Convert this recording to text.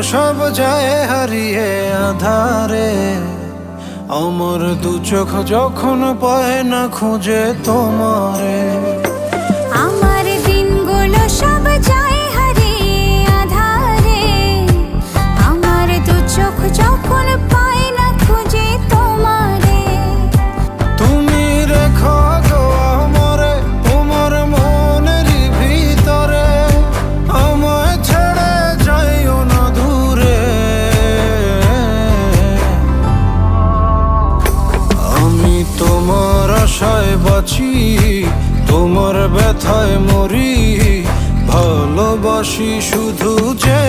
সব যায় হারিয়ে আধারে। আমার দু চোখ যখন পায় না খুঁজে তোমারে। আমার দিনগুলো সব যায় হারিয়ে আঁধারে। আমার দু চোখ যখন পায় না খুঁজে তোমারে। তুমি রেখো গো আমারে তোমার মনেরই ভিতরে, আমায় ছেড়ে যাইও না দূরে। আমি তোমার আশায় বাঁচি, তোমার ব্যথায় মরি, ভালোবাসি শুধু যে